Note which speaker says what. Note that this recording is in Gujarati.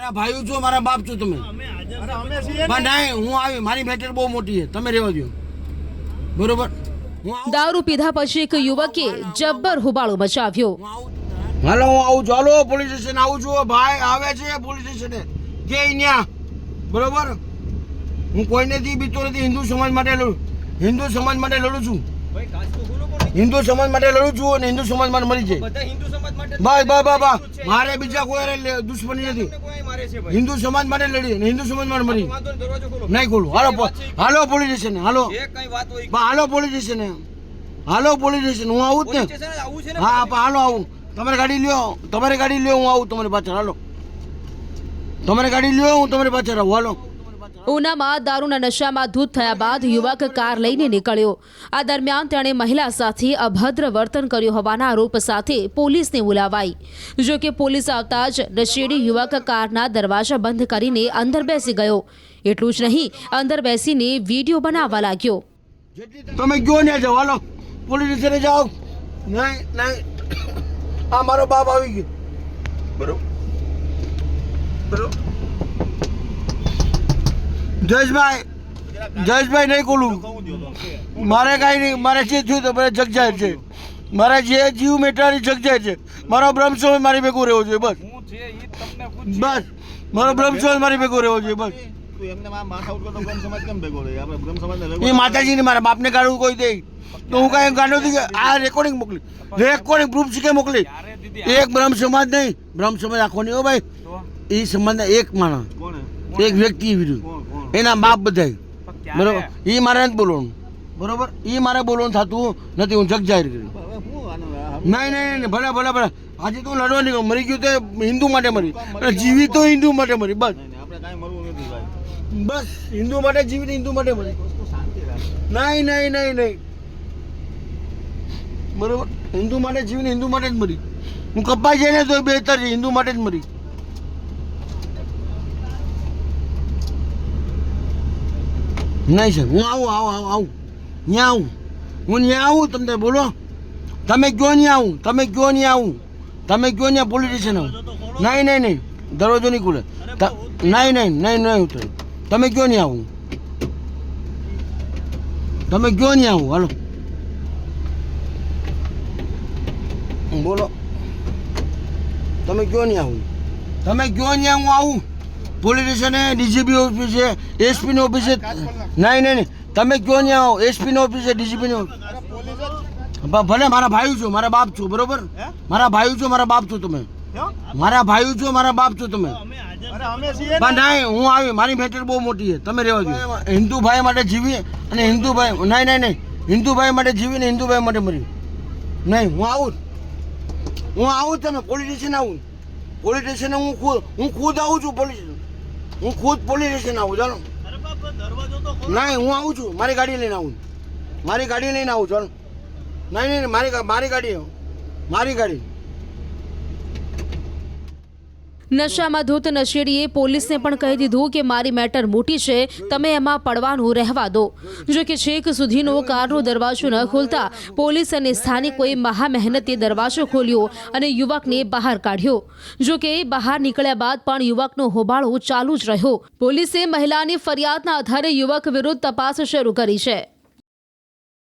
Speaker 1: મારા ભાઈઓ છો, મારા બાપ છો તમે. પણ નહીં, હું આવી, મારી મેટર બહુ મોટી છે, તમે રહેવા દો. બરોબર.
Speaker 2: દારૂ પીધા પછી એક યુવકે જબ્બર હોબાળો મચાવ્યો.
Speaker 1: હાલો હું આવું છું, હાલો પોલીસ સ્ટેશન આવું છું. ભાઈ આવે છે પોલીસ સ્ટેશને, કે અહીંયા. બરોબર. હું કોઈનેથી બીતો નથી. હિન્દુ સમાજ માટે લડું, હિન્દુ સમાજ માટે લડું છું. હિન્દુ સમાજ માટે લડું છું અને હિન્દુ સમાજ માટે મરી જાય. બસ બસ બસ બસ, મારે બીજા કોઈ દુશ્મની નથી. હિન્દુ સમાજ માટે લડી અને હિન્દુ સમાજ માટે મરી નહીં ખોલું. હાલો હાલો પોલીસ સ્ટેશન, હાલો હાલો પોલીસ સ્ટેશન, હાલો પોલીસ સ્ટેશન. હું આવું જ ને. હા હાલો આવું. તમારી ગાડી લ્યો, તમારી ગાડી લ્યો, હું આવું તમારી પાછળ. હાલો તમારી ગાડી લ્યો, હું તમારી પાછળ આવું. હાલો.
Speaker 2: ઉનામાં દારૂના નશામાં ધૂત થયા બાદ યુવક કાર લઈને નીકળ્યો. આ દરમિયાન તેણે મહિલા સાથે અભદ્ર વર્તન કર્યું હોવાના આરોપ સાથે પોલીસને બોલાવાઈ. જો કે પોલીસ આવતા જ નશેડી યુવક કારના દરવાજા બંધ કરીને અંદર બેસી ગયો. એટલું જ નહીં, અંદર બેસીને વિડીયો બનાવવા લાગ્યો.
Speaker 1: તમે ક્યો ને જાઓ, હાલો પોલીસ સ્ટેશને જાઓ. નહીં નહીં, આ મારો બાપ આવી ગયો. બરોબર બરોબર. જયેશભાઈ, જયેશભાઈ નહીં ખોલું. મારે કાંઈ નહીં, મારે જે થયું તો મને જગજાહેર છે. મારા જે જીવ મેટાની જગજાહેર છે. મારો બ્રહ્મસમાજ મારી ભેગો રહેવો જોઈએ. બસ બસ, મારો બ્રહ્મસમાજ મારી ભેગો રહેવો જોઈએ. બસ એ માતાજીને મારા બાપને કાઢવું કોઈ દે તો હું કાંઈ ગાંડો થઈ ગયો. આ રેકોર્ડિંગ મોકલી, રેકોર્ડિંગ પ્રૂફ શીખે મોકલી. એક બ્રહ્મ સમાજ નહીં, બ્રહ્મ સમાજ આખો નહીં. હો ભાઈ, એ સમાજના એક માણસ, એક વ્યક્તિ વિરુદ્ધ એના બાપ બધા. બરોબર. એ મારે નથી બોલવાનું. બરોબર. એ મારે બોલવાનું થતું નથી. હું જગ જાહેર કર્યું. નહીં નહીં નહીં, ભલે ભલે ભલે. આજે તો લડવા નહીં, મરી ગયું તો હિન્દુ માટે મરી, જીવી તો હિન્દુ માટે મરી. બસ બસ, હિન્દુ માટે જીવી, હિન્દુ માટે મરી. નહીં નહીં નહીં નહીં, બરોબર. હિન્દુ માટે જીવીને હિન્દુ માટે જ મરી. હું કપાઈ જાય ને તો બહેતર છે, હિન્દુ માટે જ મરી. નહીં સર, હું આવું આવું આવું આવું ત્યાં આવું, હું ત્યાં આવું. તમને બોલો, તમે કયો નહીં આવું, તમે કયો નહીં આવું, તમે કયો ત્યાં પોલીસ સ્ટેશન આવું. નહીં નહીં નહીં, દરવાજો નહીં ખુલે. નહીં નહીં નહીં નહીં ઉતરે. તમે કયો નહીં આવું, તમે કયો નહીં આવું. હાલો બોલો, તમે કયો નહીં આવું, તમે કયો નહીં આવું. આવું પોલીસ સ્ટેશને, ડીજીપી ઓફિસે, એસપીની ઓફિસે. નહીં નહીં નહીં, તમે કયો નહીં આવો. એસપીની ઓફિસે, ડીજીપીની ઓફિસે. ભલે મારા ભાઈ છો, મારા બાપ છો. બરોબર. મારા ભાઈ છો, મારા બાપ છો તમે. મારા ભાઈ છો, મારા બાપ છો તમે. પણ નહીં, હું આવી, મારી મેટર બહુ મોટી છે, તમે રહેવા દો. હિન્દુ ભાઈ માટે જીવી અને હિન્દુ ભાઈ, નહીં નહીં નહીં, હિન્દુ ભાઈ માટે જીવી ને હિન્દુ ભાઈ માટે મરી. નહીં, હું આવું, હું આવું. તમે પોલીસ સ્ટેશન આવું, પોલીસ સ્ટેશને હું ખુદ આવું છું. પોલીસ, હું ખુદ પોલીસ સ્ટેશન આવું. ચાલો. નહીં, હું આવું છું, મારી ગાડી લઈને આવું, મારી ગાડી લઈને આવું. ચાલો. નહીં નહીં, મારી ગાડી, મારી ગાડી.
Speaker 2: નશામાં ધૂત નશેડીએ પોલીસને પણ કહી દીધું કે મારી મેટર મોટી છે, તમે એમાં પડવાનું રહેવા દો. જો કે છેક સુધીનો કારનો દરવાજો ન ખોલતા પોલીસ અને સ્થાનિકોએ મહા મહેનતે દરવાજો ખોલ્યો અને યુવકને બહાર કાઢ્યો. જો કે બહાર નીકળ્યા બાદ પણ યુવકનો હોબાળો ચાલુ જ રહ્યો. પોલીસે મહિલાની ફરિયાદના આધારે યુવક વિરુદ્ધ તપાસ શરૂ કરી છે.